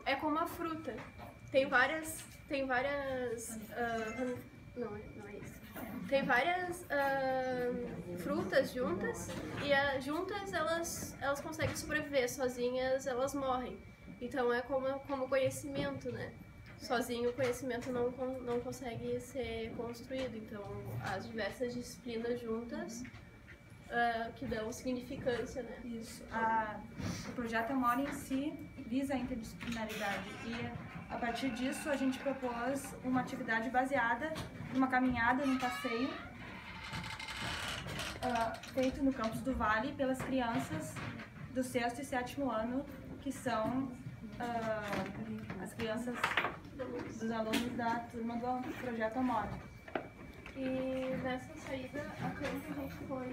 é como a fruta. Tem várias não é isso. Tem várias frutas juntas e juntas elas conseguem sobreviver, sozinhas elas morrem. Então é como conhecimento, né? Sozinho o conhecimento não consegue ser construído. Então as diversas disciplinas juntas que dão significância, né? Isso. O projeto Amora em si visa a interdisciplinaridade e a partir disso a gente propôs uma atividade baseada numa caminhada, num passeio feito no Campus do Vale pelas crianças do 6º e 7º ano, que são as crianças dos alunos da turma do projeto Amora. E nessa saída a campo a gente foi...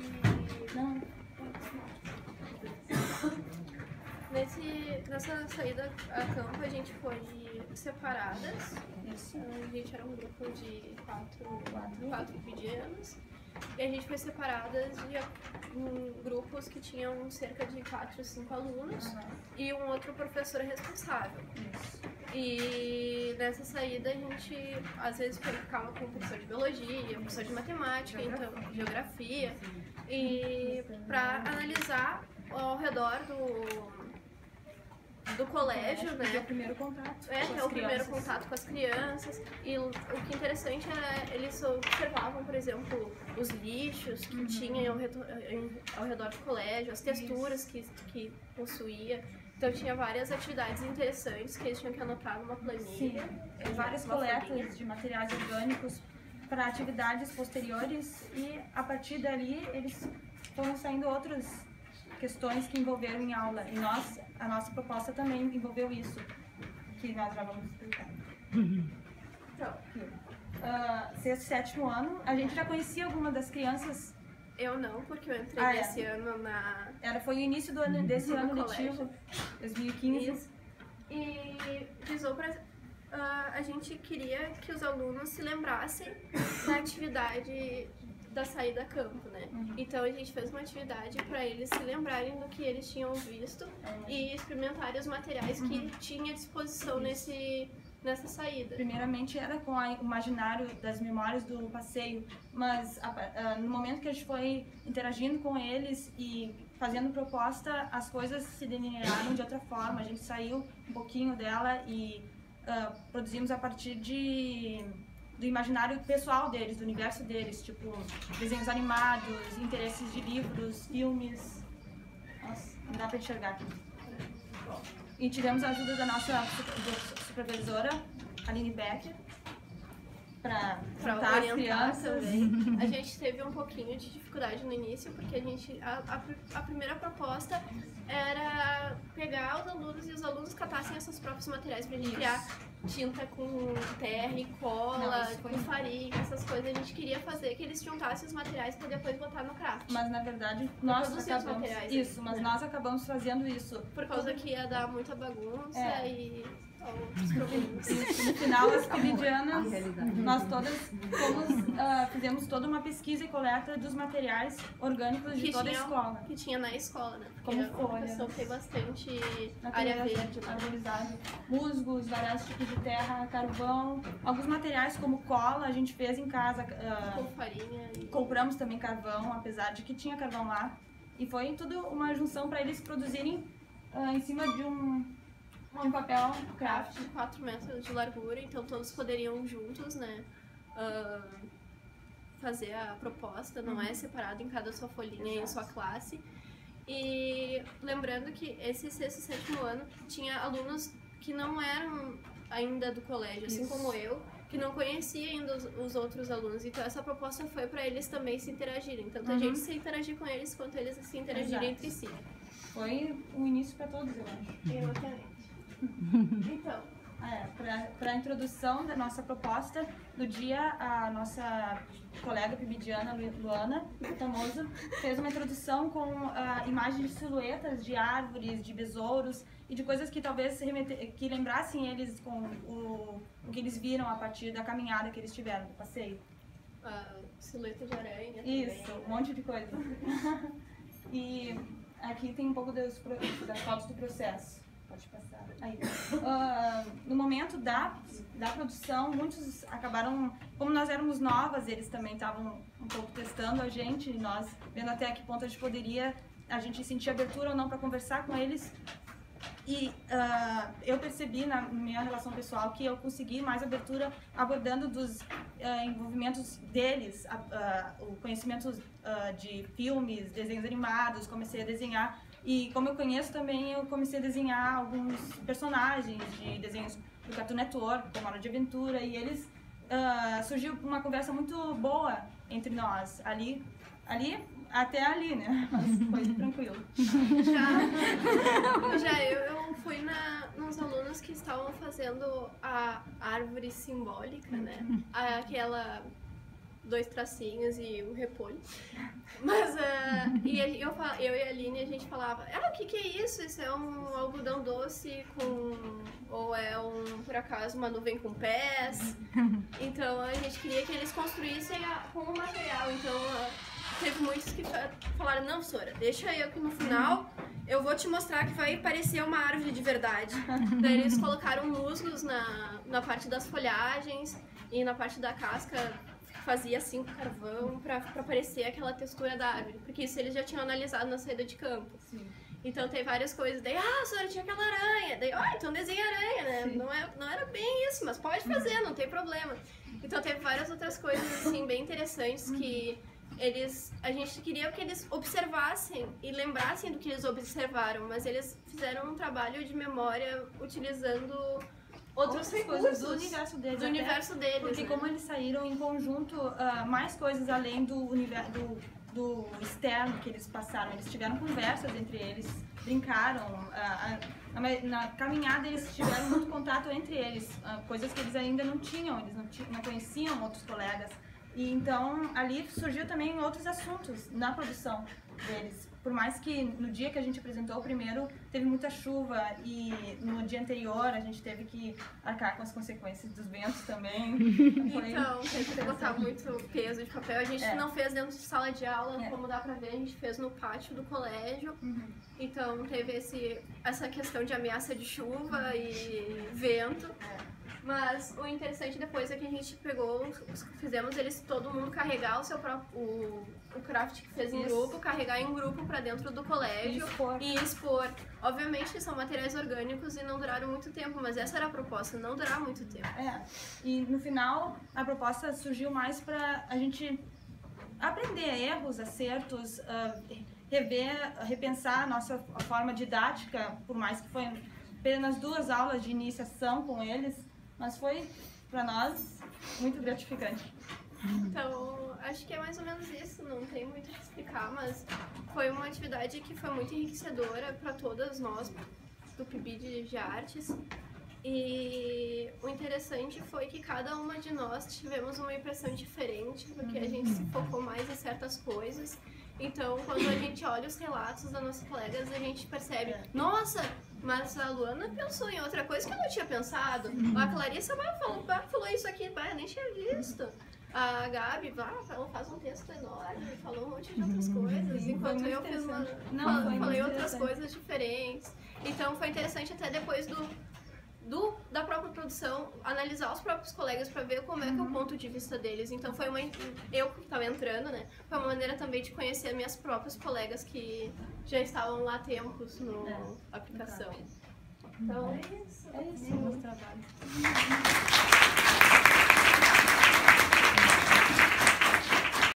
Nessa saída a campo a gente foi separadas. Isso. A gente era um grupo de quatro pibidianos. E a gente foi separadas em grupos que tinham cerca de 4 ou 5 alunos e um outro professor responsável. Isso. E nessa saída a gente às vezes ficava com o professor de biologia, professor de matemática, então geografia, e para analisar ao redor do colégio, né? Que é o primeiro contato. Que é o primeiro contato com as crianças. E o que é interessante é eles observavam, por exemplo, os lixos que tinha ao redor do colégio, as texturas que possuía. Então tinha várias atividades interessantes que eles tinham que anotar numa planilha. Sim, várias coletas de materiais orgânicos para atividades posteriores e a partir dali eles foram saindo outras questões que envolveram em aula e a nossa proposta também envolveu isso, que nós já vamos explicar. Então, 6º e 7º ano, a gente já conhecia alguma das crianças. Eu não, porque eu entrei esse ano na... Foi o início desse ano letivo, 2015. Isso. E visou para... a gente queria que os alunos se lembrassem da atividade da saída a campo, né? Então a gente fez uma atividade para eles se lembrarem do que eles tinham visto e experimentarem os materiais que tinha à disposição nessa saída. Primeiramente era com o imaginário das memórias do passeio, mas no momento que a gente foi interagindo com eles e fazendo proposta, as coisas se delinearam de outra forma. A gente saiu um pouquinho dela e produzimos a partir do imaginário pessoal deles, do universo deles, tipo desenhos animados, interesses de livros, filmes. Nossa, não dá pra enxergar aqui. E tivemos a ajuda da nossa supervisora, Aline Becker, para orientar as crianças. Também. A gente teve um pouquinho de dificuldade no início, porque a primeira proposta era pegar os alunos e os alunos catassem esses próprios materiais pra gente criar tinta com terra e cola, com farinha, essas coisas. A gente queria fazer que eles juntassem os materiais para depois botar no craft. Mas na verdade nós acabamos mas nós acabamos fazendo isso por causa que ia dar muita bagunça e outros problemas. No final as pibidianas, nós todas fizemos toda uma pesquisa e coleta dos materiais orgânicos de toda a escola. Que tinha na escola, né? Porque como folha. Tem bastante área verde, arborizada, musgos, vários tipos de terra, carvão, alguns materiais como cola a gente fez em casa. Com farinha. Compramos também carvão, apesar de que tinha carvão lá. E foi tudo uma junção para eles produzirem em cima de um papel craft de 4 metros de largura, então todos poderiam juntos, né, fazer a proposta, não é separado em cada sua folhinha em sua classe. E lembrando que esse 6º e 7º ano tinha alunos que não eram ainda do colégio, assim como eu, que não conhecia ainda os outros alunos, então essa proposta foi para eles também se interagirem, tanto a gente se interagir com eles quanto eles se interagirem entre si. Foi um início para todos, eu acho. Exatamente. Então, para a introdução da nossa proposta, no dia a nossa colega pibidiana, Luana Tamoso, fez uma introdução com imagens de silhuetas de árvores, de besouros e de coisas que talvez que lembrassem eles com o que eles viram a partir da caminhada que eles tiveram, do passeio. Silhueta de aranha. Isso, também. Um monte de coisa. E aqui tem um pouco das fotos do processo. Pode passar. Aí. no momento da produção, muitos acabaram, como nós éramos novas, eles também estavam um pouco testando a gente, nós vendo até a que ponto a gente sentia abertura ou não para conversar com eles. E eu percebi na minha relação pessoal que eu consegui mais abertura abordando dos envolvimentos deles, o conhecimento de filmes, desenhos animados, comecei a desenhar. E como eu conheço também, eu comecei a desenhar alguns personagens de desenhos do Cartoon Network, como Hora de Aventura, e eles surgiu uma conversa muito boa entre nós, até ali, né? Mas foi tranquilo. Já eu fui nos alunos que estavam fazendo a árvore simbólica, né? Aquela 2 tracinhos e um repolho. Mas e eu e a Aline, a gente falava, o que é isso? Isso é um algodão doce ou é por acaso uma nuvem com pés? Então a gente queria que eles construíssem com o material. Então teve muitos que falaram, não, Sora, deixa eu que no final eu vou te mostrar que vai parecer uma árvore de verdade. Daí eles colocaram musgos na parte das folhagens e na parte da casca fazia assim com carvão pra parecer aquela textura da árvore, porque isso eles já tinham analisado na saída de campo. Sim. Então tem várias coisas, daí, Sora, tinha aquela aranha, daí, então desenha aranha, né? Não era bem isso, mas pode fazer, não tem problema. Então teve várias outras coisas, assim, bem interessantes que a gente queria que eles observassem e lembrassem do que eles observaram, mas eles fizeram um trabalho de memória utilizando outras coisas do universo deles. Porque né? como eles saíram em conjunto, mais coisas além do universo do externo que eles passaram. Eles tiveram conversas entre eles, brincaram. Na caminhada eles tiveram muito contato entre eles, coisas que eles ainda não tinham, eles não conheciam outros colegas. E então ali surgiu também outros assuntos na produção deles. Por mais que no dia que a gente apresentou o primeiro teve muita chuva e no dia anterior a gente teve que arcar com as consequências dos ventos também. Então, teve que botar muito peso de papel. A gente não fez dentro de sala de aula, como dá pra ver, a gente fez no pátio do colégio. Então teve essa questão de ameaça de chuva e vento. Mas o interessante depois é que a gente fizemos todo mundo carregar o craft que fez em grupo, carregar em grupo pra dentro do colégio e expor. Obviamente são materiais orgânicos e não duraram muito tempo, mas essa era a proposta, não durar muito tempo. E no final a proposta surgiu mais pra a gente aprender erros, acertos, repensar a nossa forma didática, por mais que foi apenas 2 aulas de iniciação com eles. Mas foi, para nós, muito gratificante. Então, acho que é mais ou menos isso, não tem muito o que explicar, mas foi uma atividade que foi muito enriquecedora para todas nós do PIBID de Artes. E o interessante foi que cada uma de nós tivemos uma impressão diferente, porque a gente se focou mais em certas coisas. Então, quando a gente olha os relatos das nossas colegas, a gente percebe, nossa, mas a Luana pensou em outra coisa que eu não tinha pensado. A Clarissa falou isso aqui, eu nem tinha visto. A Gabi ela faz um texto enorme, falou um monte de outras coisas, enquanto eu falei outras coisas diferentes. Então foi interessante até depois da própria produção, analisar os próprios colegas para ver como é que é o ponto de vista deles. Então foi eu que estava entrando, né? Foi uma maneira também de conhecer minhas próprias colegas que já estavam lá há tempos na aplicação. Então é isso o nosso trabalho.